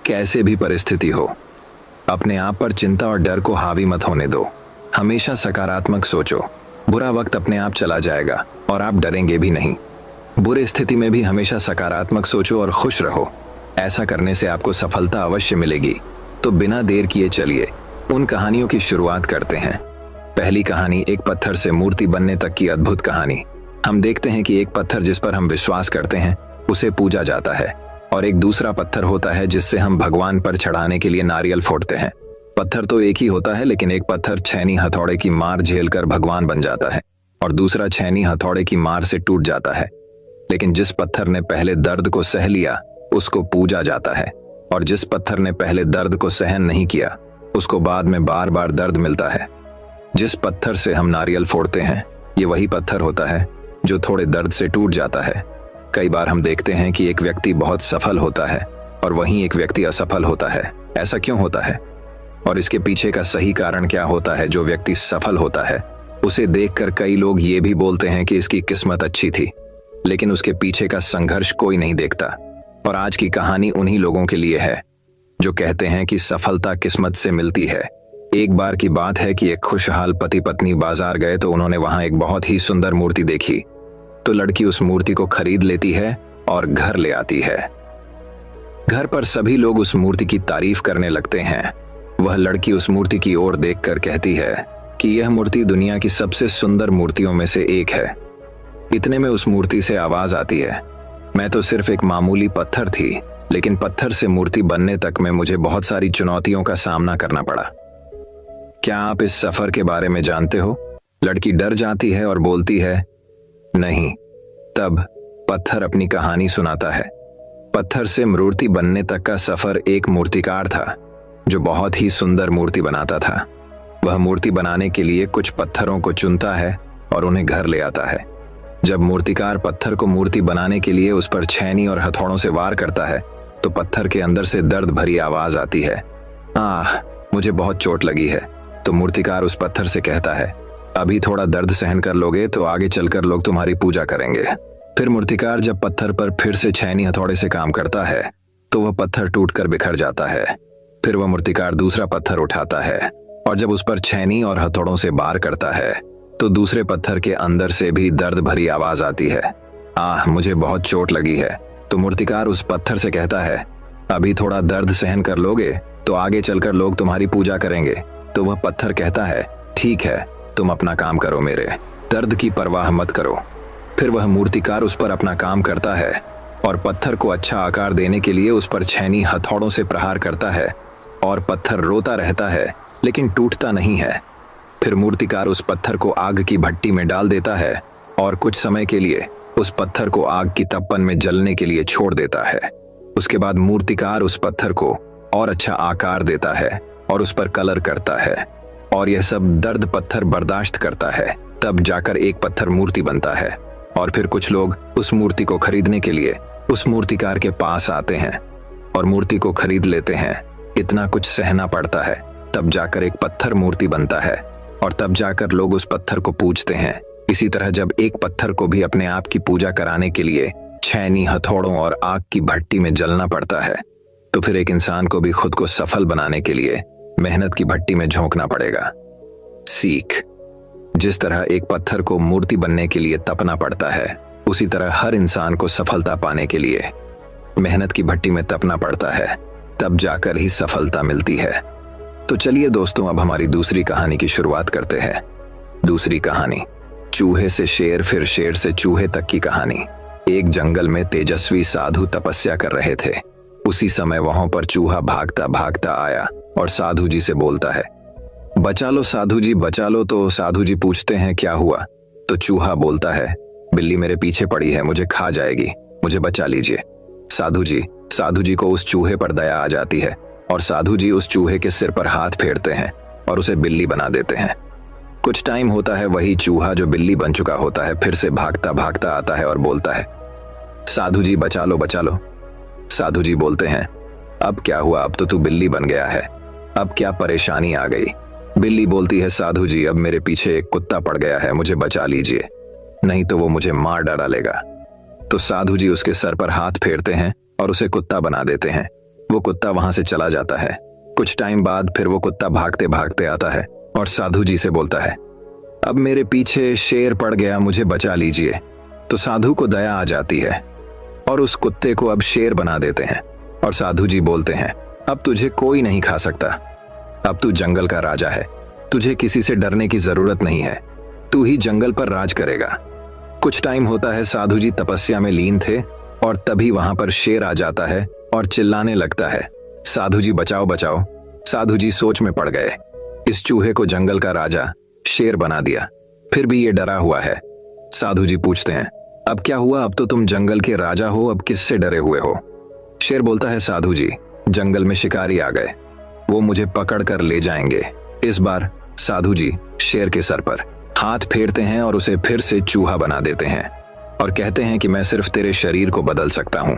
कैसे भी परिस्थिति हो, अपने आप पर चिंता और डर को हावी मत होने दो। हमेशा सकारात्मक सोचो। बुरा वक्त अपने आप चला जाएगा और आप डरेंगे भी नहीं। बुरी स्थिति में भी हमेशा सकारात्मक सोचो और खुश रहो। ऐसा करने से आपको सफलता अवश्य मिलेगी। तो बिना देर किए चलिए उन कहानियों की शुरुआत करते हैं। पहली कहानी, एक पत्थर से मूर्ति बनने तक की अद्भुत कहानी। हम देखते हैं कि एक पत्थर जिस पर हम विश्वास करते हैं उसे पूजा जाता है, और एक दूसरा पत्थर होता है जिससे हम भगवान पर चढ़ाने के लिए नारियल फोड़ते हैं। पत्थर तो एक ही होता है, लेकिन एक पत्थर छैनी हथौड़े की मार झेलकर भगवान बन जाता है और दूसरा छैनी हथौड़े की मार से टूट जाता है। लेकिन जिस पत्थर ने पहले दर्द को सह लिया उसको पूजा जाता है, और जिस पत्थर ने पहले दर्द को सहन नहीं किया उसको बाद में बार बार दर्द मिलता है। जिस पत्थर से हम नारियल फोड़ते हैं ये वही पत्थर होता है जो थोड़े दर्द से टूट जाता है। कई बार हम देखते हैं कि एक व्यक्ति बहुत सफल होता है और वहीं एक व्यक्ति असफल होता है। ऐसा क्यों होता है और इसके पीछे का सही कारण क्या होता है? जो व्यक्ति सफल होता है उसे देखकर कई लोग ये भी बोलते हैं कि इसकी किस्मत अच्छी थी, लेकिन उसके पीछे का संघर्ष कोई नहीं देखता। और आज की कहानी उन्हीं लोगों के लिए है जो कहते हैं कि सफलता किस्मत से मिलती है। एक बार की बात है कि एक खुशहाल पति पत्नी बाजार गए तो उन्होंने वहां एक बहुत ही सुंदर मूर्ति देखी। तो लड़की उस मूर्ति को खरीद लेती है और घर ले आती है। घर पर सभी लोग उस मूर्ति की तारीफ करने लगते हैं। वह लड़की उस मूर्ति की ओर देखकर कहती है कि यह मूर्ति दुनिया की सबसे सुंदर मूर्तियों में से एक है। इतने में उस मूर्ति से आवाज आती है, मैं तो सिर्फ एक मामूली पत्थर थी, लेकिन पत्थर से मूर्ति बनने तक में मुझे बहुत सारी चुनौतियों का सामना करना पड़ा। क्या आप इस सफर के बारे में जानते हो? लड़की डर जाती है और बोलती है, नहीं। तब पत्थर अपनी कहानी सुनाता है। पत्थर से मूर्ति बनने तक का सफर एक मूर्तिकार था जो बहुत ही सुंदर मूर्ति बनाता था। वह मूर्ति बनाने के लिए कुछ पत्थरों को चुनता है और उन्हें घर ले आता है। जब मूर्तिकार पत्थर को मूर्ति बनाने के लिए उस पर छैनी और हथौड़ों से वार करता है तो पत्थर के अंदर से दर्द भरी आवाज आती है, आह, मुझे बहुत चोट लगी है। तो मूर्तिकार उस पत्थर से कहता है, अभी थोड़ा दर्द सहन कर लोगे तो आगे चलकर लोग तुम्हारी पूजा करेंगे। फिर मूर्तिकार जब पत्थर पर फिर से छैनी हथौड़े से काम करता है तो वह पत्थर टूटकर बिखर जाता है। फिर वह मूर्तिकार दूसरा पत्थर उठाता है और जब उस पर छैनी और हथौड़ों से वार करता है तो दूसरे पत्थर के अंदर से भी दर्द भरी आवाज आती है, आह, मुझे बहुत चोट लगी है। तो मूर्तिकार उस पत्थर से कहता है, अभी थोड़ा दर्द सहन कर लोगे तो आगे चलकर लोग तुम्हारी पूजा करेंगे। तो वह पत्थर कहता है, ठीक है, तुम अपना काम करो, मेरे दर्द की परवाह मत करो। फिर वह मूर्तिकार उस पर अपना काम करता है और पत्थर को अच्छा आकार देने के लिए उस पर छैनी हथौड़ों से प्रहार करता है और पत्थर रोता रहता है लेकिन टूटता नहीं है। फिर मूर्तिकार उस पत्थर को आग की भट्टी में डाल देता है और कुछ समय के लिए उस पत्थर को आग की तपन में जलने के लिए छोड़ देता है। उसके बाद मूर्तिकार उस पत्थर को और अच्छा आकार देता है और उस पर कलर करता है, और यह सब दर्द पत्थर बर्दाश्त करता है। तब जाकर एक पत्थर मूर्ति बनता है और फिर कुछ लोग उस मूर्ति को खरीदने के लिए उस मूर्तिकार के पास आते हैं और मूर्ति को खरीद लेते हैं। इतना कुछ सहना पड़ता है, तब जाकर एक पत्थर मूर्ति बनता है और तब जाकर लोग उस पत्थर को पूजते हैं। इसी तरह जब एक पत्थर को भी अपने आप की पूजा कराने के लिए छैनी हथौड़ों और आग की भट्टी में जलना पड़ता है, तो फिर एक इंसान को भी खुद को सफल बनाने के लिए मेहनत की भट्टी में झोंकना पड़ेगा। सीख, जिस तरह एक पत्थर को मूर्ति बनने के लिए तपना पड़ता है, उसी तरह हर इंसान को सफलता पाने के लिए मेहनत की भट्टी में तपना पड़ता है, तब जाकर ही सफलता मिलती है। तो चलिए दोस्तों, अब हमारी दूसरी कहानी की शुरुआत करते हैं। दूसरी कहानी, चूहे से शेर फिर शेर से चूहे तक की कहानी। एक जंगल में तेजस्वी साधु तपस्या कर रहे थे। उसी समय वहां पर चूहा भागता भागता आया और साधु जी से बोलता है, बचा लो साधु जी, बचा लो। तो साधु जी पूछते हैं, क्या हुआ? तो चूहा बोलता है, बिल्ली मेरे पीछे पड़ी है, मुझे खा जाएगी, मुझे बचा लीजिए। साधु जी को उस चूहे पर दया आ जाती है और साधु जी उस चूहे के सिर पर हाथ फेरते हैं और उसे बिल्ली बना देते हैं। कुछ टाइम होता है, वही चूहा जो बिल्ली बन चुका होता है फिर से भागता भागता आता है और बोलता है, साधु जी बचा लो, बचा लो। साधु जी बोलते हैं, अब क्या हुआ, अब तो तू बिल्ली बन गया है, अब क्या परेशानी आ गई? बिल्ली बोलती है, साधु जी अब मेरे पीछे एक कुत्ता पड़ गया है, मुझे बचा लीजिए, नहीं तो वो मुझे मार डालेगा। तो साधु जी उसके सर पर हाथ फेरते हैं और उसे कुत्ता बना देते हैं। वो कुत्ता वहां से चला जाता है। कुछ टाइम बाद फिर वो कुत्ता भागते भागते आता है और साधु जी से बोलता है, अब मेरे पीछे शेर पड़ गया, मुझे बचा लीजिए। तो साधु को दया आ जाती है और उस कुत्ते को अब शेर बना देते हैं। और साधु जी बोलते हैं, अब तुझे कोई नहीं खा सकता, अब तू जंगल का राजा है, तुझे किसी से डरने की जरूरत नहीं है, तू ही जंगल पर राज करेगा। कुछ टाइम होता है, साधु जी तपस्या में लीन थे और तभी वहां पर शेर आ जाता है और चिल्लाने लगता है, साधु जी बचाओ बचाओ। साधु जी सोच में पड़ गए, इस चूहे को जंगल का राजा शेर बना दिया, फिर भी ये डरा हुआ है। साधु जी पूछते हैं, अब क्या हुआ, अब तो तुम जंगल के राजा हो, अब किससे डरे हुए हो? शेर बोलता है, साधु जी जंगल में शिकारी आ गए, वो मुझे पकड़ कर ले जाएंगे। इस बार साधु जी शेर के सर पर हाथ फेरते हैं और उसे फिर से चूहा बना देते हैं और कहते हैं कि मैं सिर्फ तेरे शरीर को बदल सकता हूं,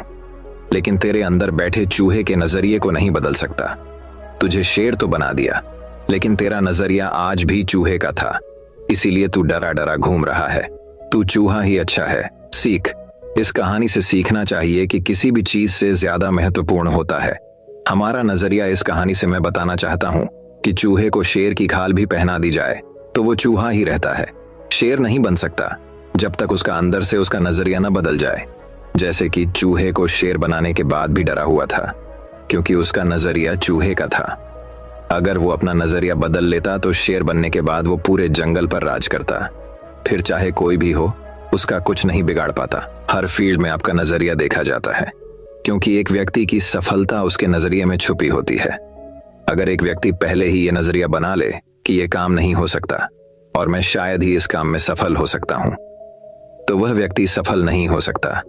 लेकिन तेरे अंदर बैठे चूहे के नजरिए को नहीं बदल सकता। तुझे शेर तो बना दिया, लेकिन तेरा नजरिया आज भी चूहे का था, इसीलिए तू डरा डरा घूम रहा है। तू चूहा ही अच्छा है, सीख। इस कहानी से सीखना चाहिए कि किसी भी चीज से ज्यादा महत्वपूर्ण होता है। हमारा नजरिया इस कहानी से मैं बताना चाहता हूँ कि चूहे को शेर की खाल भी पहना दी जाए तो वो चूहा ही रहता है, शेर नहीं बन सकता जब तक उसका अंदर से उसका नजरिया न बदल जाए। जैसे कि चूहे को शेर बनाने के बाद भी डरा हुआ था, क्योंकि उसका नजरिया चूहे का था। अगर वो अपना नजरिया बदल लेता तो शेर बनने के बाद वो पूरे जंगल पर राज करता, फिर चाहे कोई भी हो उसका कुछ नहीं बिगाड़ पाता। हर फील्ड में आपका नजरिया देखा जाता है, क्योंकि एक व्यक्ति की सफलता उसके नजरिए में छुपी होती है। अगर एक व्यक्ति पहले ही ये नजरिया बना ले कि ये काम नहीं हो सकता और मैं शायद ही इस काम में सफल हो सकता हूं, तो वह व्यक्ति सफल नहीं हो सकता।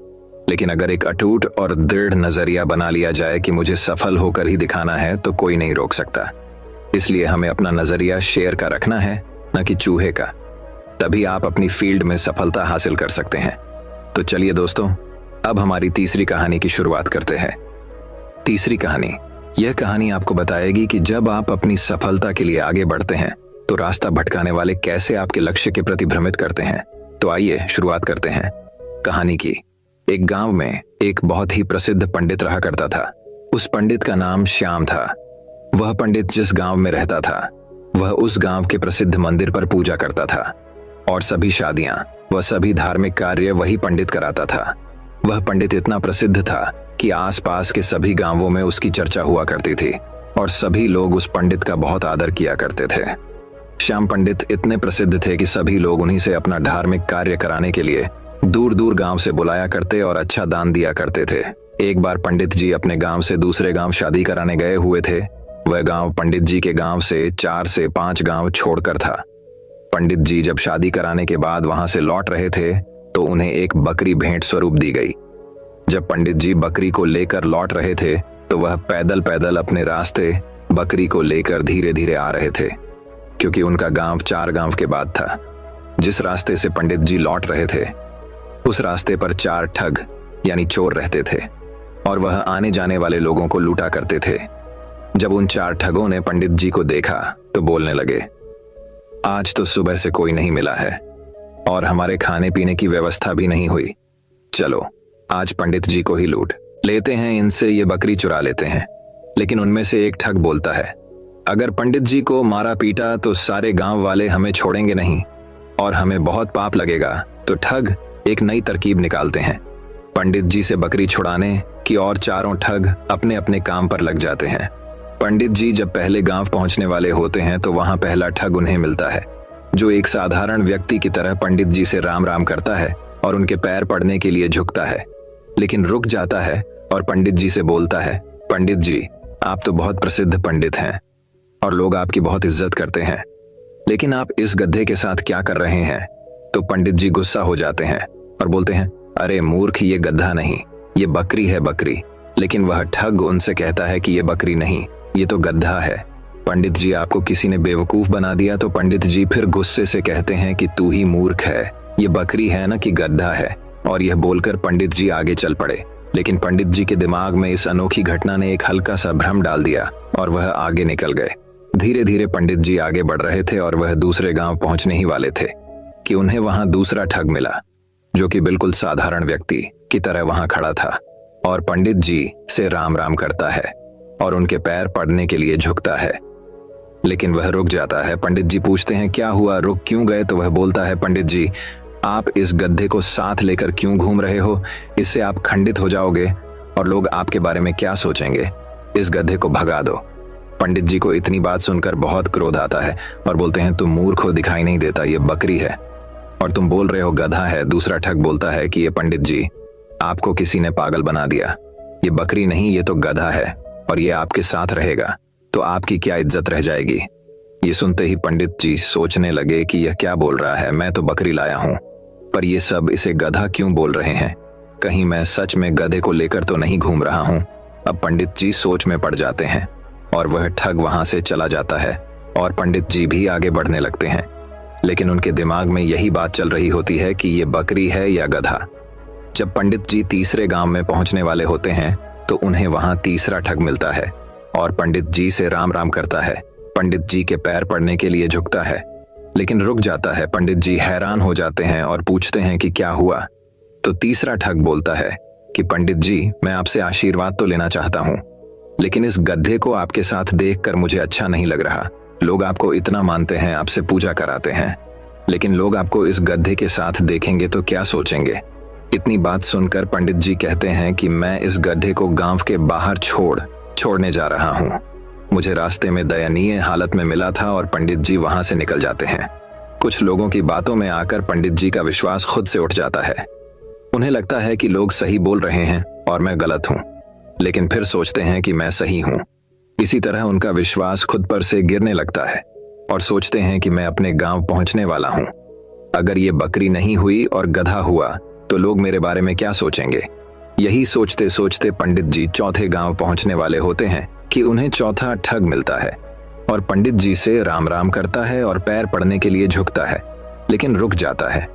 लेकिन अगर एक अटूट और दृढ़ नजरिया बना लिया जाए कि मुझे सफल होकर ही दिखाना है, तो कोई नहीं रोक सकता। इसलिए हमें अपना नजरिया शेर का रखना है, न कि चूहे का। तभी आप अपनी फील्ड में सफलता हासिल कर सकते हैं। तो चलिए दोस्तों, अब हमारी तीसरी कहानी की शुरुआत करते हैं। तीसरी कहानी, यह कहानी आपको बताएगी कि जब आप अपनी सफलता के लिए आगे बढ़ते हैं तो रास्ता भटकाने वाले कैसे आपके लक्ष्य के प्रति भ्रमित करते हैं। तो आइए शुरुआत करते हैं कहानी की। एक गांव में एक बहुत ही प्रसिद्ध पंडित रहा करता था। उस पंडित का नाम श्याम था। वह पंडित जिस गांव में रहता था, वह उस गांव के प्रसिद्ध मंदिर पर पूजा करता था और सभी शादियां व सभी धार्मिक कार्य वही पंडित कराता था। वह पंडित इतना प्रसिद्ध था कि आसपास के सभी गांवों में उसकी चर्चा हुआ करती थी और सभी लोग उस पंडित का बहुत आदर किया करते थे। श्याम पंडित इतने प्रसिद्ध थे कि सभी लोग उन्हीं से अपना धार्मिक कार्य कराने के लिए दूर दूर गांव से बुलाया करते और अच्छा दान दिया करते थे। एक बार पंडित जी अपने गांव से दूसरे गांव शादी कराने गए हुए थे। वह गांव पंडित जी के गांव से 4 से 5 गांव छोड़कर था। पंडित जी जब शादी कराने के बाद वहां से लौट रहे थे तो उन्हें एक बकरी भेंट स्वरूप दी गई। जब पंडित जी बकरी को लेकर लौट रहे थे तो वह पैदल पैदल अपने रास्ते बकरी को लेकर धीरे धीरे आ रहे थे, क्योंकि उनका गांव 4 गांव के बाद था। जिस रास्ते से पंडित जी लौट रहे थे उस रास्ते पर 4 ठग यानी चोर रहते थे और वह आने जाने वाले लोगों को लूटा करते थे। जब उन 4 ठगों ने पंडित जी को देखा तो बोलने लगे, आज तो सुबह से कोई नहीं मिला है और हमारे खाने पीने की व्यवस्था भी नहीं हुई। चलो आज पंडित जी को ही लूट लेते हैं, इनसे ये बकरी चुरा लेते हैं। लेकिन उनमें से एक ठग बोलता है, अगर पंडित जी को मारा पीटा तो सारे गांव वाले हमें छोड़ेंगे नहीं और हमें बहुत पाप लगेगा। तो ठग एक नई तरकीब निकालते हैं पंडित जी से बकरी छुड़ाने की और चारों ठग अपने अपने काम पर लग जाते हैं। पंडित जी जब पहले गांव पहुंचने वाले होते हैं तो वहां पहला ठग उन्हें मिलता है, जो एक साधारण व्यक्ति की तरह पंडित जी से राम राम करता है और उनके पैर पड़ने के लिए झुकता है, लेकिन रुक जाता है और पंडित जी से बोलता है, पंडित जी आप तो बहुत प्रसिद्ध पंडित हैं और लोग आपकी बहुत इज्जत करते हैं, लेकिन आप इस गधे के साथ क्या कर रहे हैं। तो पंडित जी गुस्सा हो जाते हैं और बोलते हैं, अरे मूर्ख, ये गधा नहीं, ये बकरी है, बकरी। लेकिन वह ठग उनसे कहता है कि ये बकरी नहीं, ये तो गधा है। पंडित जी आपको किसी ने बेवकूफ बना दिया। तो पंडित जी फिर गुस्से से कहते हैं कि तू ही मूर्ख है, ये बकरी है ना कि गधा है। और यह बोलकर पंडित जी आगे चल पड़े। लेकिन पंडित जी के दिमाग में इस अनोखी घटना ने एक हल्का सा भ्रम डाल दिया और वह आगे निकल गए। धीरे धीरे पंडित जी आगे बढ़ रहे थे और वह दूसरे गांव पहुंचने ही वाले थे कि उन्हें वहां दूसरा ठग मिला, जो कि बिल्कुल साधारण व्यक्ति की तरह वहां खड़ा था और पंडित जी से राम राम करता है। और उनके पैर पड़ने के लिए झुकता है, लेकिन वह रुक जाता है। पंडित जी पूछते हैं क्या हुआ, रुक क्यों गए? तो वह बोलता है पंडित जी, आप इस गधे को साथ लेकर क्यों घूम रहे हो? इससे आप खंडित हो जाओगे और लोग आपके बारे में क्या सोचेंगे? इस गधे को भगा दो। पंडित जी को इतनी बात सुनकर बहुत क्रोध आता है और बोलते हैं तुम मूर्ख हो, दिखाई नहीं देता ये बकरी है और तुम बोल रहे हो गधा है। दूसरा ठग बोलता है कि ये पंडित जी, आपको किसी ने पागल बना दिया, ये बकरी नहीं ये तो गधा है और ये आपके साथ रहेगा तो आपकी क्या इज्जत रह जाएगी। ये सुनते ही पंडित जी सोचने लगे कि यह क्या बोल रहा है, मैं तो बकरी लाया हूं, पर ये सब इसे गधा क्यों बोल रहे हैं? कहीं मैं सच में गधे को लेकर तो नहीं घूम रहा हूं। अब पंडित जी सोच में पड़ जाते हैं और वह ठग वहां से चला जाता है और पंडित जी भी आगे बढ़ने लगते हैं, लेकिन उनके दिमाग में यही बात चल रही होती है कि ये बकरी है या गधा। जब पंडित जी तीसरे गांव में पहुंचने वाले होते हैं तो उन्हें वहां तीसरा ठग मिलता है और पंडित जी से राम राम करता है। पंडित जी के पैर पड़ने के लिए झुकता है, लेकिन रुक जाता है। पंडित जी हैरान हो जाते हैं और पूछते हैं कि क्या हुआ? तो तीसरा ठग बोलता है कि पंडित जी, मैं आपसे आशीर्वाद तो लेना चाहता हूं, लेकिन इस गधे को आपके साथ देखकर मुझे अच्छा नहीं लग रहा। लोग आपको इतना मानते हैं, आपसे पूजा कराते हैं, लेकिन लोग आपको इस गधे के साथ देखेंगे तो क्या सोचेंगे? इतनी बात सुनकर पंडित जी कहते हैं कि मैं इस गधे को गांव के बाहर छोड़ने जा रहा हूं। मुझे रास्ते में दयनीय हालत में मिला था और पंडित जी वहां से निकल जाते हैं। कुछ लोगों की बातों में आकर पंडित जी का विश्वास खुद से उठ जाता है। उन्हें लगता है कि लोग सही बोल रहे हैं और मैं गलत हूं, लेकिन फिर सोचते हैं कि मैं सही हूं। इसी तरह उनका विश्वास खुद पर से गिरने लगता है और सोचते हैं कि मैं अपने गांव पहुंचने वाला हूं। अगर ये बकरी नहीं हुई और गधा हुआ तो लोग मेरे बारे में क्या सोचेंगे? यही सोचते सोचते पंडित जी चौथे गांव पहुंचने वाले होते हैं कि उन्हें चौथा ठग मिलता है और पंडित जी से राम राम करता है और पैर पड़ने के लिए झुकता है, लेकिन रुक जाता है।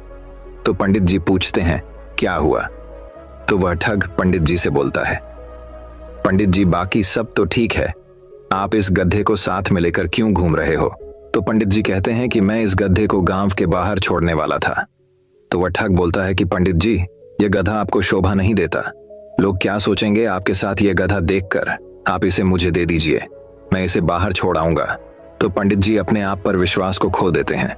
तो पंडित जी पूछते हैं क्या हुआ? तो वह ठग पंडित जी से बोलता है, पंडित जी, बाकी सब तो ठीक है, आप इस गधे को साथ में लेकर क्यों घूम रहे हो? तो पंडित जी कहते हैं कि मैं इस गधे को गांव के बाहर छोड़ने वाला था। तो वह ठग बोलता है कि पंडित जी, यह गधा आपको शोभा नहीं देता, लोग क्या सोचेंगे आपके साथ यह गधा देखकर? आप इसे मुझे दे दीजिए, मैं इसे बाहर छोड़ आऊंगा। तो पंडित जी अपने आप पर विश्वास को खो देते हैं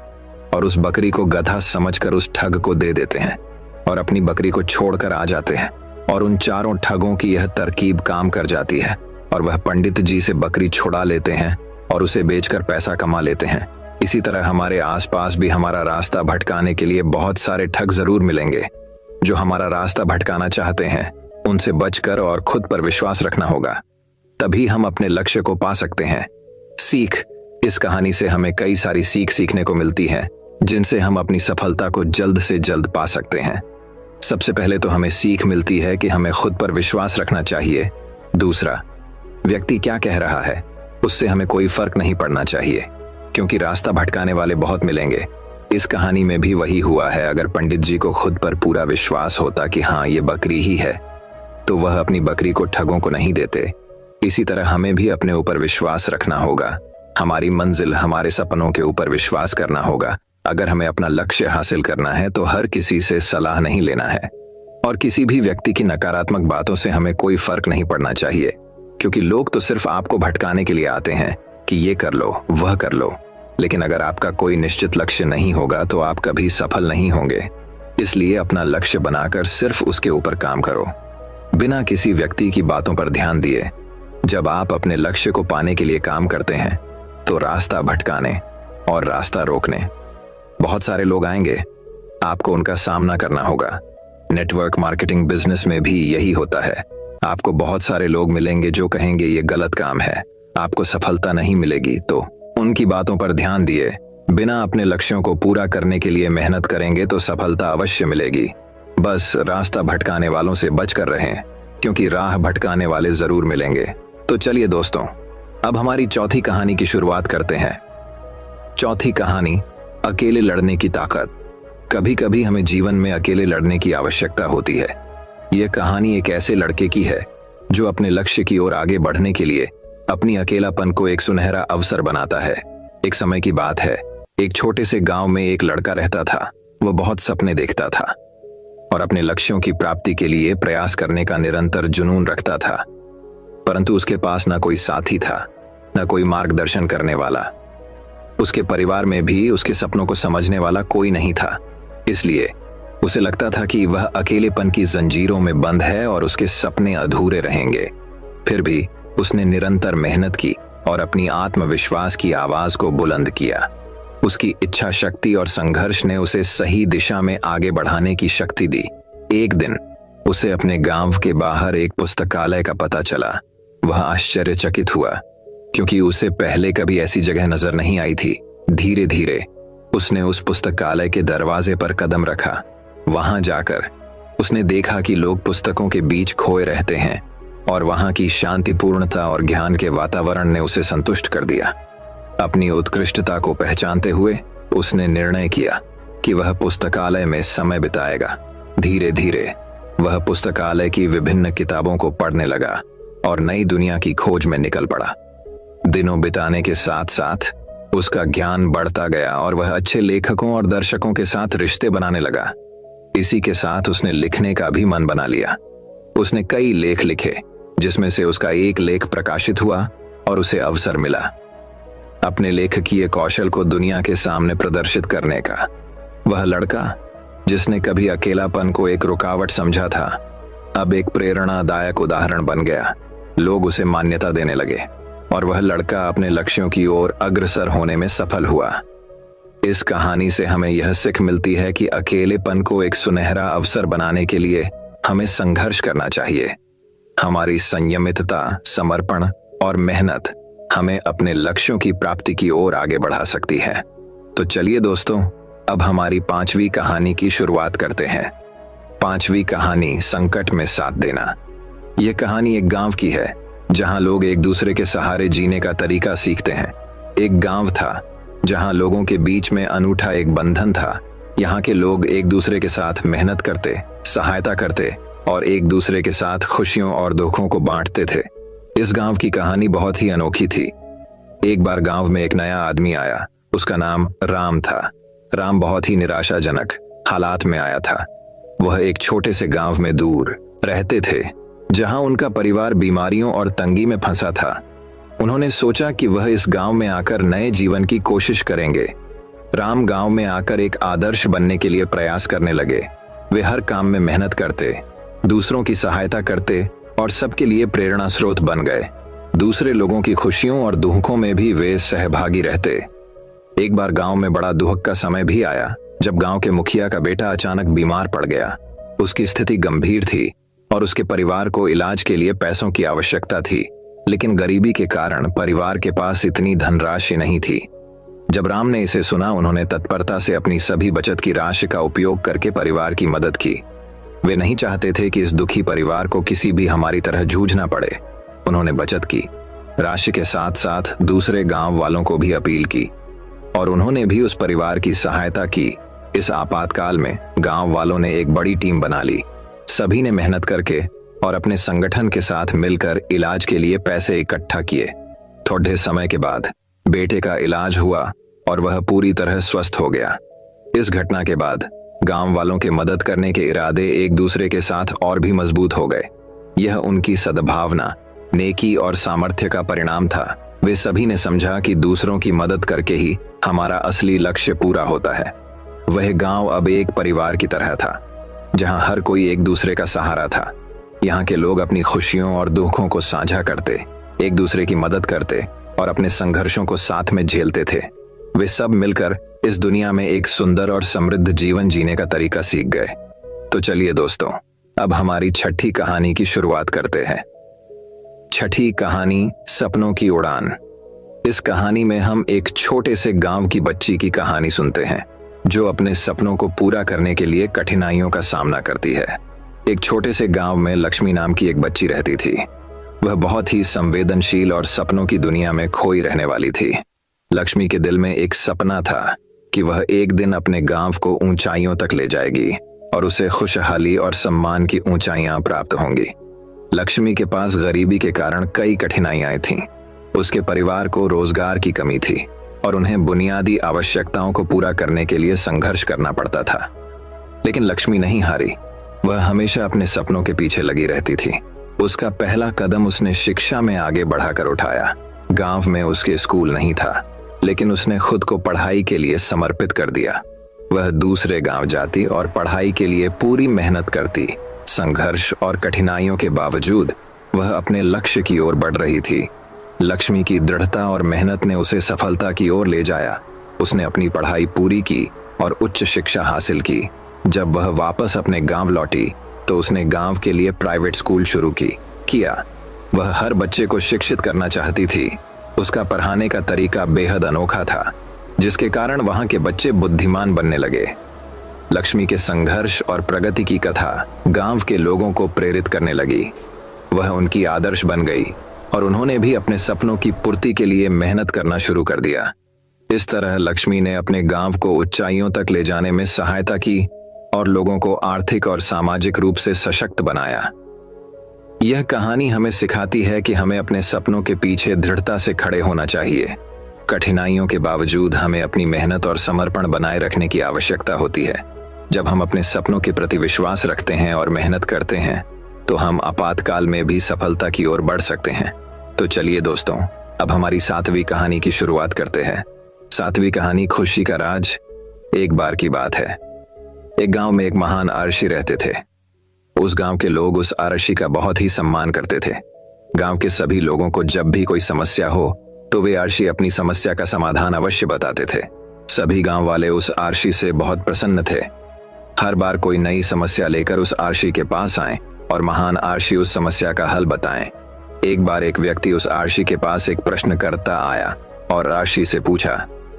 और उस बकरी को गधा समझकर उस ठग को दे देते हैं और अपनी बकरी को छोड़कर आ जाते हैं और उन चारों ठगों की यह तरकीब काम कर जाती है और वह पंडित जी से बकरी छुड़ा लेते हैं और उसे बेचकर पैसा कमा लेते हैं। इसी तरह हमारे आसपास भी हमारा रास्ता भटकाने के लिए बहुत सारे ठग जरूर मिलेंगे। जो हमारा रास्ता भटकाना चाहते हैं उनसे बचकर और खुद पर विश्वास रखना होगा, तभी हम अपने लक्ष्य को पा सकते हैं। सीख, इस कहानी से हमें कई सारी सीख सीखने को मिलती है जिनसे हम अपनी सफलता को जल्द से जल्द पा सकते हैं। सबसे पहले तो हमें सीख मिलती है कि हमें खुद पर विश्वास रखना चाहिए। दूसरा, व्यक्ति क्या कह रहा है उससे हमें कोई फर्क नहीं पड़ना चाहिए, क्योंकि रास्ता भटकाने वाले बहुत मिलेंगे। इस कहानी में भी वही हुआ है। अगर पंडित जी को खुद पर पूरा विश्वास होता कि हाँ ये बकरी ही है, तो वह अपनी बकरी को ठगों को नहीं देते। इसी तरह हमें भी अपने ऊपर विश्वास रखना होगा, हमारी मंजिल, हमारे सपनों के ऊपर विश्वास करना होगा। अगर हमें अपना लक्ष्य हासिल करना है तो हर किसी से सलाह नहीं लेना है और किसी भी व्यक्ति की नकारात्मक बातों से हमें कोई फर्क नहीं पड़ना चाहिए, क्योंकि लोग तो सिर्फ आपको भटकाने के लिए आते हैं कि ये कर लो, वह कर लो। लेकिन अगर आपका कोई निश्चित लक्ष्य नहीं होगा तो आप कभी सफल नहीं होंगे। इसलिए अपना लक्ष्य बनाकर सिर्फ उसके ऊपर काम करो, बिना किसी व्यक्ति की बातों पर ध्यान दिए। जब आप अपने लक्ष्य को पाने के लिए काम करते हैं तो रास्ता भटकाने और रास्ता रोकने बहुत सारे लोग आएंगे, आपको उनका सामना करना होगा। नेटवर्क मार्केटिंग बिजनेस में भी यही होता है। आपको बहुत सारे लोग मिलेंगे जो कहेंगे ये गलत काम है, आपको सफलता नहीं मिलेगी। तो उनकी बातों पर ध्यान दिए बिना अपने लक्ष्यों को पूरा करने के लिए मेहनत करेंगे तो सफलता अवश्य मिलेगी। बस रास्ता भटकाने वालों से बचकर रहें, क्योंकि राह भटकाने वाले जरूर मिलेंगे। तो चलिए दोस्तों, अब हमारी चौथी कहानी की शुरुआत करते हैं। चौथी कहानी, अकेले लड़ने की ताकत। कभी कभी हमें जीवन में अकेले लड़ने की आवश्यकता होती है। यह कहानी एक ऐसे लड़के की है जो अपने लक्ष्य की ओर आगे बढ़ने के लिए अपनी अकेलापन को एक सुनहरा अवसर बनाता है। एक समय की बात है, एक छोटे से गांव में एक लड़का रहता था। वह बहुत सपने देखता था और अपने लक्ष्यों की प्राप्ति के लिए प्रयास करने का निरंतर जुनून रखता था। परंतु उसके पास न कोई साथी था, न कोई मार्गदर्शन करने वाला। उसके परिवार में भी उसके सपनों को समझने वाला कोई नहीं था। इसलिए उसे लगता था कि वह अकेलेपन की जंजीरों में बंद है और उसके सपने अधूरे रहेंगे। फिर भी उसने निरंतर मेहनत की और अपनी आत्मविश्वास की आवाज को बुलंद किया। उसकी इच्छा शक्ति और संघर्ष ने उसे सही दिशा में आगे बढ़ाने की शक्ति दी। एक दिन उसे अपने गांव के बाहर एक पुस्तकालय का पता चला। वह आश्चर्यचकित हुआ, क्योंकि उसे पहले कभी ऐसी जगह नजर नहीं आई थी। धीरे धीरे उसने उस पुस्तकालय के दरवाजे पर कदम रखा। वहां जाकर उसने देखा कि लोग पुस्तकों के बीच खोए रहते हैं और वहां की शांतिपूर्णता और ज्ञान के वातावरण ने उसे संतुष्ट कर दिया। अपनी उत्कृष्टता को पहचानते हुए उसने निर्णय किया कि वह पुस्तकालय में समय बिताएगा। धीरे धीरे वह पुस्तकालय की विभिन्न किताबों को पढ़ने लगा और नई दुनिया की खोज में निकल पड़ा। दिनों बिताने के साथ साथ उसका ज्ञान बढ़ता गया और वह अच्छे लेखकों और दर्शकों के साथ रिश्ते बनाने लगा। इसी के साथ उसने लिखने का भी मन बना लिया। उसने कई लेख लिखे, जिसमें से उसका एक लेख प्रकाशित हुआ और उसे अवसर मिला अपने लेखकीय कौशल को दुनिया के सामने प्रदर्शित करने का। वह लड़का जिसने कभी अकेलापन को एक रुकावट समझा था, अब एक प्रेरणादायक उदाहरण बन गया। लोग उसे मान्यता देने लगे और वह लड़का अपने लक्ष्यों की ओर अग्रसर होने में सफल हुआ। इस कहानी से हमें यह सीख मिलती है कि अकेलेपन को एक सुनहरा अवसर बनाने के लिए हमें संघर्ष करना चाहिए। हमारी संयमितता, समर्पण और मेहनत हमें अपने लक्ष्यों की प्राप्ति की ओर आगे बढ़ा सकती है। तो चलिए दोस्तों, अब हमारी 5वीं कहानी की शुरुआत करते हैं। 5वीं कहानी, संकट में साथ देना। यह कहानी एक गांव की है जहां लोग एक दूसरे के सहारे जीने का तरीका सीखते हैं। एक गांव था जहां लोगों के बीच में अनूठा एक बंधन था। यहाँ के लोग एक दूसरे के साथ मेहनत करते, सहायता करते और एक दूसरे के साथ खुशियों और दुखों को बांटते थे। इस गांव की कहानी बहुत ही अनोखी थी। एक बार गांव में एक नया आदमी आया। उसका नाम राम था। राम बहुत ही निराशाजनक हालात में आया था। वह एक छोटे से गांव में दूर रहते थे, जहां उनका परिवार बीमारियों और तंगी में फंसा था। उन्होंने सोचा कि वह इस गांव में आकर नए जीवन की कोशिश करेंगे। राम गांव में आकर एक आदर्श बनने के लिए प्रयास करने लगे। वे हर काम में मेहनत करते, दूसरों की सहायता करते और सबके लिए प्रेरणा स्रोत बन गए। दूसरे लोगों की खुशियों और दुखों में भी वे सहभागी रहते। एक बार गांव में बड़ा दुख का समय भी आया, जब गांव के मुखिया का बेटा अचानक बीमार पड़ गया। उसकी स्थिति गंभीर थी और उसके परिवार को इलाज के लिए पैसों की आवश्यकता थी, लेकिन गरीबी के कारण परिवार के पास इतनी धनराशि नहीं थी। जब राम ने इसे सुना, उन्होंने तत्परता से अपनी सभी बचत की राशि का उपयोग करके परिवार की मदद की। वे नहीं चाहते थे कि इस दुखी परिवार को किसी भी हमारी तरह जूझना पड़े। उन्होंने बचत की, राशि के साथ साथ दूसरे गांव वालों को भी अपील की और उन्होंने भी उस परिवार की सहायता की। इस आपातकाल में गांव वालों ने एक बड़ी टीम बना ली। सभी ने मेहनत करके और अपने संगठन के साथ मिलकर इलाज के लिए पैसे इकट्ठा किए। थोड़े समय के बाद बेटे का इलाज हुआ और वह पूरी तरह स्वस्थ हो गया। इस घटना के बाद गांव वालों के मदद करने के इरादे एक दूसरे के साथ और भी मजबूत हो गए। यह उनकी सद्भावना, नेकी और सामर्थ्य का परिणाम था। वे सभी ने समझा कि दूसरों की मदद करके ही हमारा असली लक्ष्य पूरा होता है। वह गांव अब एक परिवार की तरह था, जहां हर कोई एक दूसरे का सहारा था। यहाँ के लोग अपनी खुशियों और दुखों को साझा करते, एक दूसरे की मदद करते और अपने संघर्षों को साथ में झेलते थे। वे सब मिलकर इस दुनिया में एक सुंदर और समृद्ध जीवन जीने का तरीका सीख गए। तो चलिए दोस्तों, अब हमारी 6ठी कहानी की शुरुआत करते हैं। 6ठी कहानी, सपनों की उड़ान। इस कहानी में हम एक छोटे से गांव की बच्ची की कहानी सुनते हैं, जो अपने सपनों को पूरा करने के लिए कठिनाइयों का सामना करती है। एक छोटे से गांव में लक्ष्मी नाम की एक बच्ची रहती थी। वह बहुत ही संवेदनशील और सपनों की दुनिया में खोई रहने वाली थी। लक्ष्मी के दिल में एक सपना था कि वह एक दिन अपने गांव को ऊंचाइयों तक ले जाएगी और उसे खुशहाली और सम्मान की ऊंचाइयां प्राप्त होंगी। लक्ष्मी के पास गरीबी के कारण कई कठिनाइयां थीं। उसके परिवार को रोजगार की कमी थी और उन्हें बुनियादी आवश्यकताओं को पूरा करने के लिए संघर्ष करना पड़ता था। लेकिन लक्ष्मी नहीं हारी। वह हमेशा अपने सपनों के पीछे लगी रहती थी। उसका पहला कदम उसने शिक्षा में आगे बढ़ाकर उठाया। गांव में उसके स्कूल नहीं था, लेकिन उसने खुद को पढ़ाई के लिए समर्पित कर दिया। वह दूसरे गांव जाती और पढ़ाई के लिए पूरी मेहनत करती। संघर्ष और कठिनाइयों के बावजूद वह अपने लक्ष्य की ओर बढ़ रही थी। लक्ष्मी की दृढ़ता और मेहनत ने उसे सफलता की ओर ले जाया। उसने अपनी पढ़ाई पूरी की और उच्च शिक्षा हासिल की। जब वह वापस अपने गांव लौटी तो उसने गांव के लिए प्राइवेट स्कूल शुरू किया। वह हर बच्चे को शिक्षित करना चाहती थी। उसका पढ़ाने का तरीका बेहद अनोखा था, जिसके कारण वहां के बच्चे बुद्धिमान बनने लगे। लक्ष्मी के संघर्ष और प्रगति की कथा गांव के लोगों को प्रेरित करने लगी। वह उनकी आदर्श बन गई और उन्होंने भी अपने सपनों की पूर्ति के लिए मेहनत करना शुरू कर दिया। इस तरह लक्ष्मी ने अपने गांव को ऊंचाइयों तक ले जाने में सहायता की और लोगों को आर्थिक और सामाजिक रूप से सशक्त बनाया। यह कहानी हमें सिखाती है कि हमें अपने सपनों के पीछे दृढ़ता से खड़े होना चाहिए। कठिनाइयों के बावजूद हमें अपनी मेहनत और समर्पण बनाए रखने की आवश्यकता होती है। जब हम अपने सपनों के प्रति विश्वास रखते हैं और मेहनत करते हैं, तो हम आपातकाल में भी सफलता की ओर बढ़ सकते हैं। तो चलिए दोस्तों, अब हमारी 7वीं कहानी की शुरुआत करते हैं। 7वीं कहानी खुशी का राज। एक बार की बात है, एक गांव में एक महान आरशी रहते थे। उस गांव के लोग उस आरशी का बहुत ही सम्मान करते थे। गांव के सभी लोगों को जब भी कोई समस्या हो तो वे आरशी अपनी समस्या का समाधान अवश्य बताते थे। सभी गांव वाले उस आरशी से बहुत प्रसन्न थे। हर बार कोई नई समस्या लेकर उस आरशी के पास आए और महान आरशी उस समस्या का हल बताएं। एक बार एक व्यक्ति उस आरशी के पास एक प्रश्न करता आया और आरशी से पूछा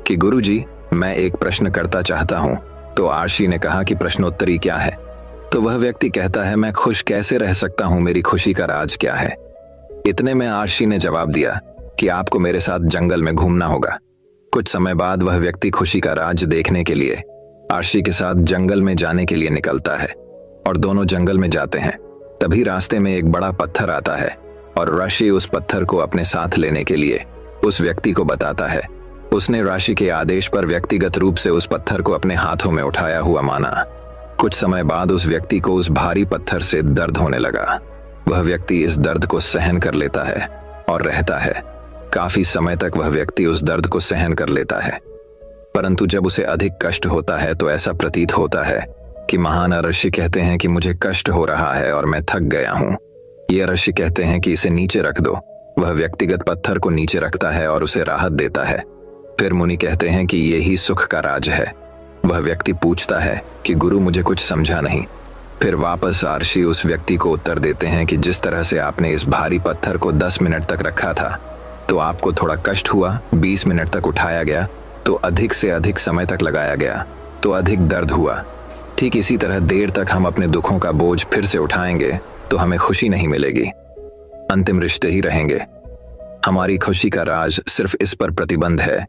कि गुरुजी, मैं एक प्रश्न करता चाहता हूँ। तो आरशी ने कहा कि प्रश्नोत्तरी क्या है? तो वह व्यक्ति कहता है, मैं खुश कैसे रह सकता हूँ, मेरी खुशी का राज क्या है? इतने में आरशी ने जवाब दिया कि आपको मेरे साथ जंगल में घूमना होगा। कुछ समय बाद वह व्यक्ति खुशी का राज देखने के लिए आरशी के साथ जंगल में जाने के लिए निकलता है और दोनों जंगल में जाते हैं। तभी रास्ते में एक बड़ा पत्थर आता है और आरशी उस पत्थर को अपने साथ लेने के लिए उस व्यक्ति को बताता है। उसने आरशी के आदेश पर व्यक्तिगत रूप से उस पत्थर को अपने हाथों में उठाया हुआ माना। कुछ समय बाद उस व्यक्ति को उस भारी पत्थर से दर्द होने लगा। वह व्यक्ति इस दर्द को सहन कर लेता है और रहता है। काफी समय तक वह व्यक्ति उस दर्द को सहन कर लेता है, परंतु जब उसे अधिक कष्ट होता है तो ऐसा प्रतीत होता है कि महान आरशी कहते हैं कि मुझे कष्ट हो रहा है और मैं थक गया हूँ। ये आरशी कहते हैं कि इसे नीचे रख दो। वह व्यक्तिगत पत्थर को नीचे रखता है और उसे राहत देता है। फिर मुनि कहते हैं कि यही सुख का राज है। वह व्यक्ति पूछता है कि गुरु, मुझे कुछ समझा नहीं। फिर वापस आरशी उस व्यक्ति को उत्तर देते हैं कि जिस तरह से आपने इस भारी पत्थर को 10 मिनट तक रखा था तो आपको थोड़ा कष्ट हुआ, 20 मिनट तक उठाया गया तो अधिक से अधिक समय तक लगाया गया तो अधिक दर्द हुआ। ठीक इसी तरह देर तक हम अपने दुखों का बोझ फिर से उठाएंगे तो हमें खुशी नहीं मिलेगी, अंतिम रिश्ते ही रहेंगे। हमारी खुशी का राज सिर्फ इस पर प्रतिबंध है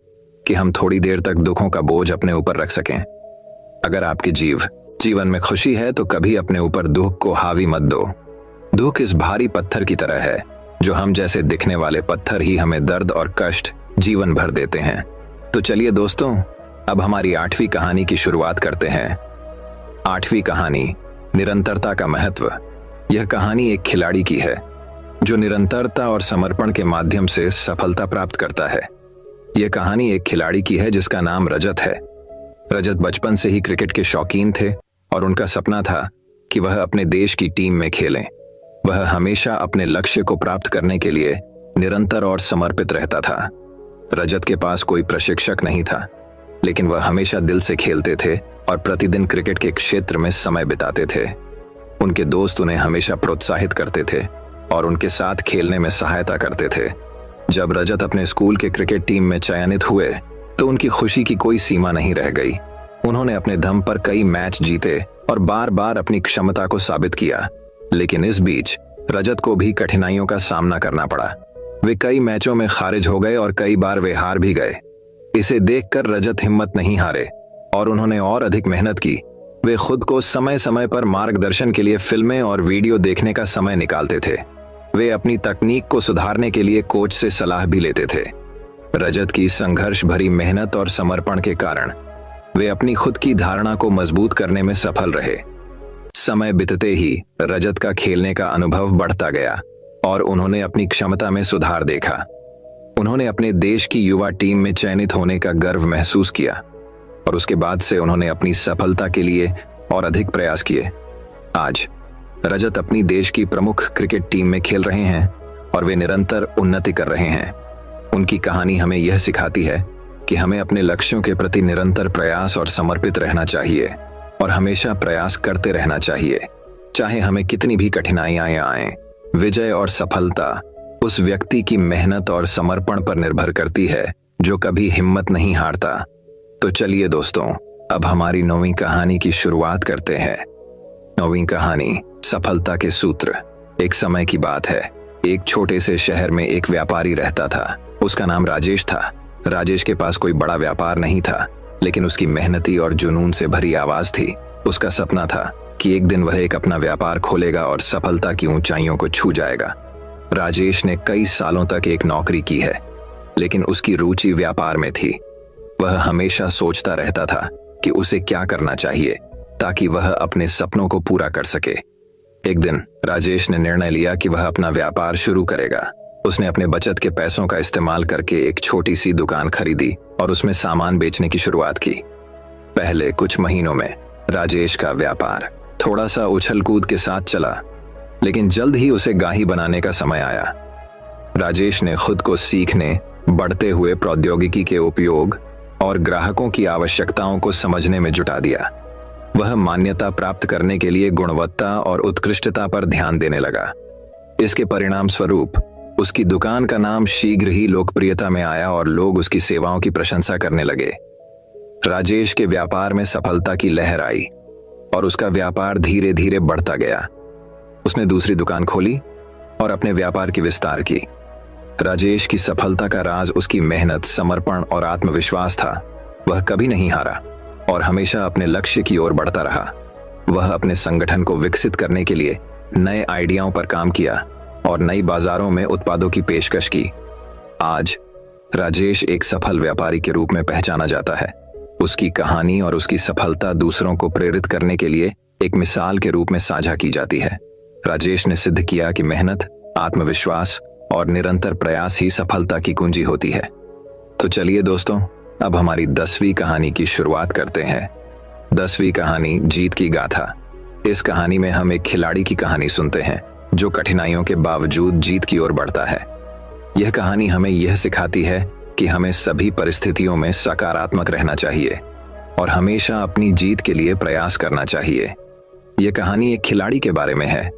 कि हम थोड़ी देर तक दुखों का बोझ अपने ऊपर रख सकें। अगर आपके जीवन में खुशी है तो कभी अपने ऊपर दुख को हावी मत दो। दुख इस भारी पत्थर की तरह है जो हम जैसे दिखने वाले पत्थर ही हमें दर्द और कष्ट जीवन भर देते हैं। तो चलिए दोस्तों, अब हमारी 8वीं कहानी की शुरुआत करते हैं। 8वीं कहानी, निरंतरता का महत्व। यह कहानी एक खिलाड़ी की है जो निरंतरता और समर्पण के माध्यम से सफलता प्राप्त करता है। यह कहानी एक खिलाड़ी की है जिसका नाम रजत है। रजत बचपन से ही क्रिकेट के शौकीन थे और उनका सपना था कि वह अपने देश की टीम में खेलें। वह हमेशा अपने लक्ष्य को प्राप्त करने के लिए निरंतर और समर्पित रहता था। रजत के पास कोई प्रशिक्षक नहीं था, लेकिन वह हमेशा दिल से खेलते थे और प्रतिदिन क्रिकेट के क्षेत्र में समय बिताते थे। उनके दोस्त उन्हें हमेशा प्रोत्साहित करते थे और उनके साथ खेलने में सहायता करते थे। जब रजत अपने स्कूल के क्रिकेट टीम में चयनित हुए तो उनकी खुशी की कोई सीमा नहीं रह गई। उन्होंने अपने दम पर कई मैच जीते और बार बार अपनी क्षमता को साबित किया, लेकिन इस बीच रजत को भी कठिनाइयों का सामना करना पड़ा। वे कई मैचों में खारिज हो गए और कई बार वे हार भी गए। इसे देखकर रजत हिम्मत नहीं हारे और उन्होंने और अधिक मेहनत की। वे खुद को समय समय पर मार्गदर्शन के लिए फिल्में और वीडियो देखने का समय निकालते थे। वे अपनी तकनीक को सुधारने के लिए कोच से सलाह भी लेते थे। रजत की संघर्ष भरी मेहनत और समर्पण के कारण वे अपनी खुद की धारणा को मजबूत करने में सफल रहे। समय बीतते ही रजत का खेलने का अनुभव बढ़ता गया और उन्होंने अपनी क्षमता में सुधार देखा। उन्होंने अपने देश की युवा टीम में चयनित होने का गर्व महसूस किया और उसके बाद से उन्होंने अपनी सफलता के लिए और अधिक प्रयास किए। आज रजत अपनी देश की प्रमुख क्रिकेट टीम में खेल रहे हैं और वे निरंतर उन्नति कर रहे हैं। उनकी कहानी हमें यह सिखाती है कि हमें अपने लक्ष्यों के प्रति निरंतर प्रयास और समर्पित रहना चाहिए और हमेशा प्रयास करते रहना चाहिए, चाहे हमें कितनी भी कठिनाइयां आएं। विजय और सफलता उस व्यक्ति की मेहनत और समर्पण पर निर्भर करती है जो कभी हिम्मत नहीं हारता। तो चलिए दोस्तों, अब हमारी 9वीं कहानी की शुरुआत करते हैं। 9वीं कहानी, सफलता के सूत्र। एक समय की बात है, एक छोटे से शहर में एक व्यापारी रहता था। उसका नाम राजेश था। राजेश के पास कोई बड़ा व्यापार नहीं था, लेकिन उसकी मेहनती और जुनून से भरी आवाज थी। उसका सपना था कि एक दिन वह एक अपना व्यापार खोलेगा और सफलता की ऊंचाइयों को छू जाएगा। राजेश ने कई सालों तक एक नौकरी की है, लेकिन उसकी रुचि व्यापार में थी। वह हमेशा सोचता रहता था कि उसे क्या करना चाहिए ताकि वह अपने सपनों को पूरा कर सके। एक दिन राजेश ने निर्णय लिया कि वह अपना व्यापार शुरू करेगा। उसने अपने बचत के पैसों का इस्तेमाल करके एक छोटी सी दुकान खरीदी और उसमें सामान बेचने की शुरुआत की। पहले कुछ महीनों में राजेश का व्यापार थोड़ा सा उछल कूद के साथ चला, लेकिन जल्द ही उसे गाही बनाने का समय आया। राजेश ने खुद को सीखने, बढ़ते हुए प्रौद्योगिकी के उपयोग और ग्राहकों की आवश्यकताओं को समझने में जुटा दिया। वह मान्यता प्राप्त करने के लिए गुणवत्ता और उत्कृष्टता पर ध्यान देने लगा। इसके परिणाम स्वरूप उसकी दुकान का नाम शीघ्र ही लोकप्रियता में आया और लोग उसकी सेवाओं की प्रशंसा करने लगे। राजेश के व्यापार में सफलता की लहर आई और उसका व्यापार धीरे धीरे बढ़ता गया। उसने दूसरी दुकान खोली और अपने व्यापार की विस्तार की। राजेश की सफलता का राज उसकी मेहनत, समर्पण और आत्मविश्वास था। वह कभी नहीं हारा और हमेशा अपने लक्ष्य की ओर बढ़ता रहा। वह अपने संगठन को विकसित करने के लिए नए आइडियाओं पर काम किया और नई बाजारों में उत्पादों की पेशकश की। आज राजेश एक सफल व्यापारी के रूप में पहचाना जाता है। उसकी कहानी और उसकी सफलता दूसरों को प्रेरित करने के लिए एक मिसाल के रूप में साझा की जाती है। राजेश ने सिद्ध किया कि मेहनत, आत्मविश्वास और निरंतर प्रयास ही सफलता की कुंजी होती है। तो चलिए दोस्तों, अब हमारी 10वीं कहानी की शुरुआत करते हैं। 10वीं कहानी, जीत की गाथा। इस कहानी में हम एक खिलाड़ी की कहानी सुनते हैं जो कठिनाइयों के बावजूद जीत की ओर बढ़ता है। यह कहानी हमें यह सिखाती है कि हमें सभी परिस्थितियों में सकारात्मक रहना चाहिए और हमेशा अपनी जीत के लिए प्रयास करना चाहिए। यह कहानी एक खिलाड़ी के बारे में है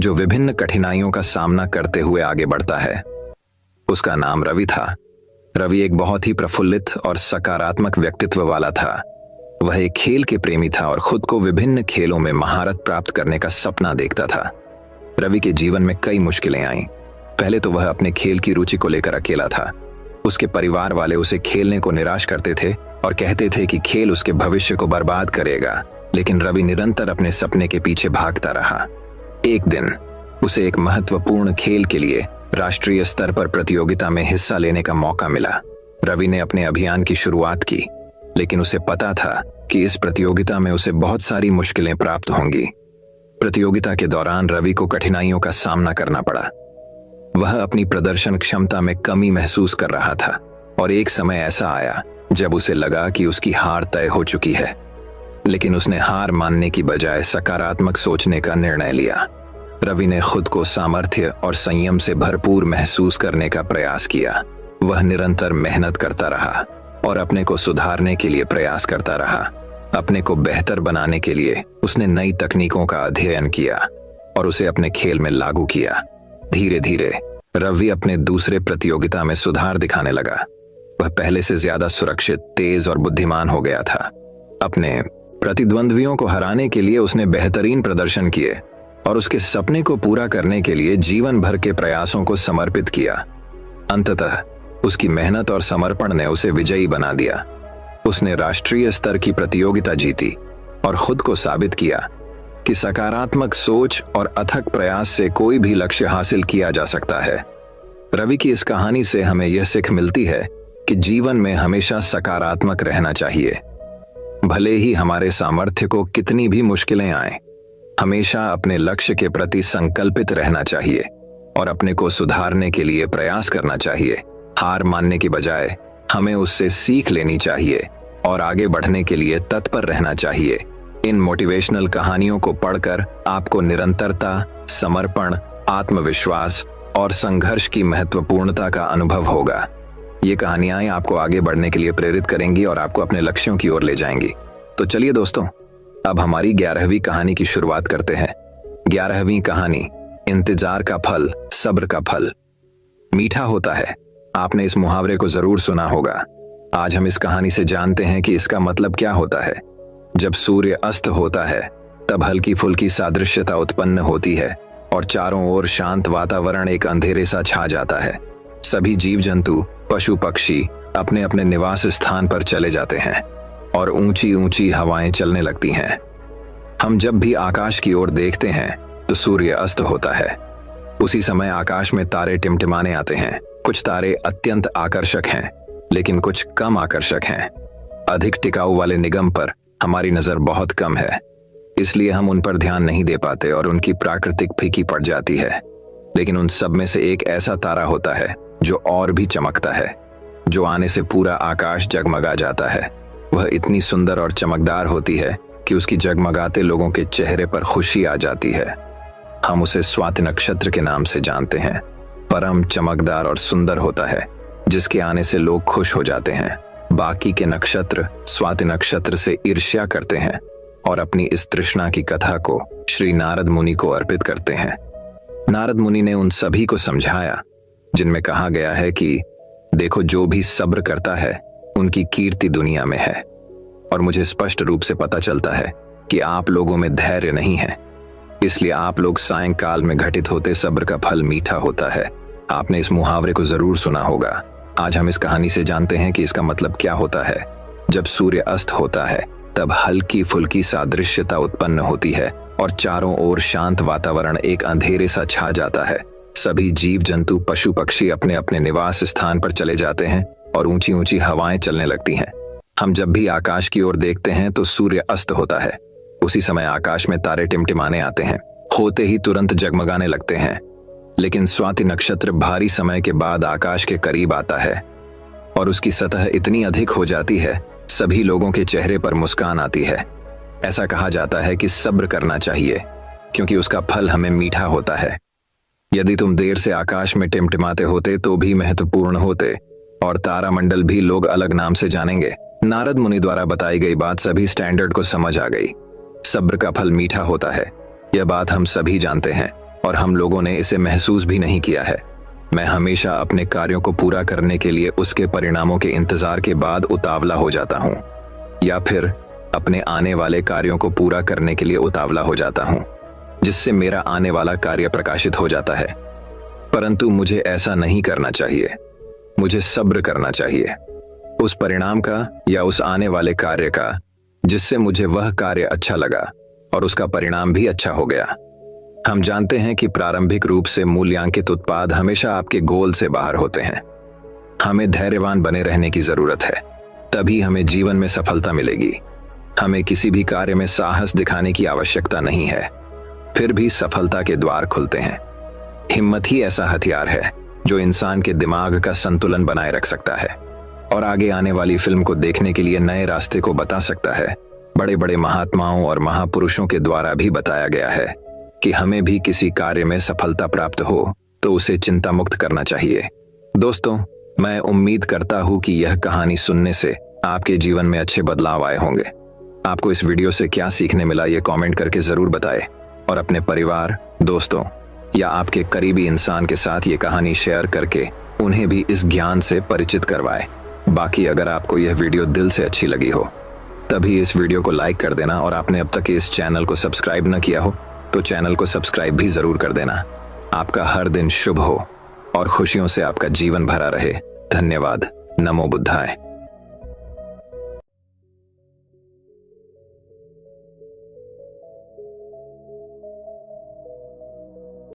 जो विभिन्न कठिनाइयों का सामना करते हुए आगे बढ़ता है। उसका नाम रवि था। रवि एक बहुत ही प्रफुल्लित और सकारात्मक व्यक्तित्व वाला था। वह एक खेल के प्रेमी था और खुद को विभिन्न खेलों में महारत प्राप्त करने का सपना देखता था। रवि के जीवन में कई मुश्किलें आईं। पहले तो वह अपने खेल की रुचि को लेकर अकेला था। उसके परिवार वाले उसे खेलने को निराश करते थे और कहते थे कि खेल उसके भविष्य को बर्बाद करेगा, लेकिन रवि निरंतर अपने सपने के पीछे भागता रहा। एक दिन उसे एक महत्वपूर्ण खेल के लिए राष्ट्रीय स्तर पर प्रतियोगिता में हिस्सा लेने का मौका मिला। रवि ने अपने अभियान की शुरुआत की, लेकिन उसे पता था कि इस प्रतियोगिता में उसे बहुत सारी मुश्किलें प्राप्त होंगी। प्रतियोगिता के दौरान रवि को कठिनाइयों का सामना करना पड़ा। वह अपनी प्रदर्शन क्षमता में कमी महसूस कर रहा था और एक समय ऐसा आया जब उसे लगा कि उसकी हार तय हो चुकी है। लेकिन उसने हार मानने की बजाय सकारात्मक सोचने का निर्णय लिया। रवि ने खुद को सामर्थ्य और संयम से भरपूर महसूस करने का प्रयास किया। वह निरंतर मेहनत करता रहा और अपने को सुधारने के लिए प्रयास करता रहा। अपने को बेहतर बनाने के लिए उसने नई तकनीकों का अध्ययन किया और उसे अपने खेल में लागू किया। धीरे धीरे रवि अपने दूसरे प्रतियोगिता में सुधार दिखाने लगा। वह पहले से ज्यादा सुरक्षित, तेज और बुद्धिमान हो गया था। अपने प्रतिद्वंद्वियों को हराने के लिए उसने बेहतरीन प्रदर्शन किए और उसके सपने को पूरा करने के लिए जीवन भर के प्रयासों को समर्पित किया। अंततः उसकी मेहनत और समर्पण ने उसे विजयी बना दिया। उसने राष्ट्रीय स्तर की प्रतियोगिता जीती और खुद को साबित किया कि सकारात्मक सोच और अथक प्रयास से कोई भी लक्ष्य हासिल किया जा सकता है। रवि की इस कहानी से हमें यह सीख मिलती है कि जीवन में हमेशा सकारात्मक रहना चाहिए। भले ही हमारे सामर्थ्य को कितनी भी मुश्किलें आएं, हमेशा अपने लक्ष्य के प्रति संकल्पित रहना चाहिए और अपने को सुधारने के लिए प्रयास करना चाहिए। हार मानने की बजाय हमें उससे सीख लेनी चाहिए और आगे बढ़ने के लिए तत्पर रहना चाहिए। इन मोटिवेशनल कहानियों को पढ़कर आपको निरंतरता, समर्पण, आत्मविश्वास और संघर्ष की महत्वपूर्णता का अनुभव होगा। ये कहानियां आपको आगे बढ़ने के लिए प्रेरित करेंगी और आपको अपने लक्ष्यों की ओर ले जाएंगी। तो चलिए दोस्तों, अब हमारी 11वीं कहानी की शुरुआत करते हैं। 11वीं कहानी, इंतजार का फल सब्र का फल मीठा होता है। आपने इस मुहावरे को जरूर सुना होगा। आज हम इस कहानी से जानते हैं कि इसका मतलब क्या होता है। जब सूर्य अस्त होता है तब हल्की फुल्की सादृश्यता उत्पन्न होती है और चारों ओर शांत वातावरण एक अंधेरे सा छा जाता है। सभी जीव जंतु, पशु पक्षी अपने अपने निवास स्थान पर चले जाते हैं और ऊंची ऊंची हवाएं चलने लगती हैं। हम जब भी आकाश की ओर देखते हैं तो सूर्य अस्त होता है। उसी समय आकाश में तारे टिमटिमाने आते हैं। कुछ तारे अत्यंत आकर्षक हैं, लेकिन कुछ कम आकर्षक हैं। अधिक टिकाऊ वाले निगम पर हमारी नजर बहुत कम है, इसलिए हम उन पर ध्यान नहीं दे पाते और उनकी प्राकृतिक फीकी पड़ जाती है। लेकिन उन सब में से एक ऐसा तारा होता है जो और भी चमकता है, जो आने से पूरा आकाश जगमगा जाता है। वह इतनी सुंदर और चमकदार होती है कि उसकी जगमगाते लोगों के चेहरे पर खुशी आ जाती है। हम उसे स्वाति नक्षत्र के नाम से जानते हैं। परम चमकदार और सुंदर होता है, जिसके आने से लोग खुश हो जाते हैं। बाकी के नक्षत्र स्वाति नक्षत्र से ईर्ष्या करते हैं और अपनी इस तृष्णा की कथा को श्री नारद मुनि को अर्पित करते हैं। नारद मुनि ने उन सभी को समझाया जिनमें कहा गया है कि देखो, जो भी सब्र करता है उनकी कीर्ति दुनिया में है। और मुझे स्पष्ट रूप से पता चलता है कि आप लोगों में धैर्य नहीं है, इसलिए आप लोग सायंकाल में घटित होते सब्र का फल मीठा होता है। आपने इस मुहावरे को जरूर सुना होगा। आज हम इस कहानी से जानते हैं कि इसका मतलब क्या होता है। जब सूर्य अस्त होता है तब हल्की फुल्की सादृश्यता उत्पन्न होती है और चारों ओर शांत वातावरण एक अंधेरे सा छा जाता है। सभी जीव जंतु, पशु पक्षी अपने अपने निवास स्थान पर चले जाते हैं और ऊंची ऊंची हवाएं चलने लगती हैं। हम जब भी आकाश की ओर देखते हैं तो सूर्य अस्त होता है। उसी समय आकाश में तारे टिमटिमाने आते हैं, होते ही तुरंत जगमगाने लगते हैं। लेकिन स्वाति नक्षत्र भारी समय के बाद आकाश के करीब आता है और उसकी सतह इतनी अधिक हो जाती है, सभी लोगों के चेहरे पर मुस्कान आती है। ऐसा कहा जाता है कि सब्र करना चाहिए, क्योंकि उसका फल हमें मीठा होता है। यदि तुम देर से आकाश में टिमटिमाते होते तो भी महत्वपूर्ण होते और तारामंडल भी लोग अलग नाम से जानेंगे। नारद मुनि द्वारा बताई गई बात सभी स्टैंडर्ड को समझ आ गई। सब्र का फल मीठा होता है, यह बात हम सभी जानते हैं और हम लोगों ने इसे महसूस भी नहीं किया है। मैं हमेशा अपने कार्यों को पूरा करने के लिए उसके परिणामों के इंतजार के बाद उतावला हो जाता हूँ, या फिर अपने आने वाले कार्यों को पूरा करने के लिए उतावला हो जाता हूँ, जिससे मेरा आने वाला कार्य प्रकाशित हो जाता है। परंतु मुझे ऐसा नहीं करना चाहिए। मुझे सब्र करना चाहिए उस परिणाम का या उस आने वाले कार्य का जिससे मुझे वह कार्य अच्छा लगा और उसका परिणाम भी अच्छा हो गया। हम जानते हैं कि प्रारंभिक रूप से मूल्यांकित उत्पाद हमेशा आपके गोल से बाहर होते हैं। हमें धैर्यवान बने रहने की जरूरत है, तभी हमें जीवन में सफलता मिलेगी। हमें किसी भी कार्य में साहस दिखाने की आवश्यकता नहीं है, फिर भी सफलता के द्वार खुलते हैं। हिम्मत ही ऐसा हथियार है जो इंसान के दिमाग का संतुलन बनाए रख सकता है और आगे आने वाली फिल्म को देखने के लिए नए रास्ते को बता सकता है। बड़े बड़े महात्माओं और महापुरुषों के द्वारा भी बताया गया है कि हमें भी किसी कार्य में सफलता प्राप्त हो तो उसे चिंता मुक्त करना चाहिए। दोस्तों, मैं उम्मीद करता हूं कि यह कहानी सुनने से आपके जीवन में अच्छे बदलाव आए होंगे। आपको इस वीडियो से क्या सीखने मिला, ये कमेंट करके जरूर बताएं और अपने परिवार, दोस्तों या आपके करीबी इंसान के साथ ये कहानी शेयर करके उन्हें भी इस ज्ञान से परिचित करवाएं। बाकी अगर आपको यह वीडियो दिल से अच्छी लगी हो तभी इस वीडियो को लाइक कर देना और आपने अब तक इस चैनल को सब्सक्राइब न किया हो तो चैनल को सब्सक्राइब भी जरूर कर देना। आपका हर दिन शुभ हो और खुशियों से आपका जीवन भरा रहे। धन्यवाद। नमो बुद्धाय।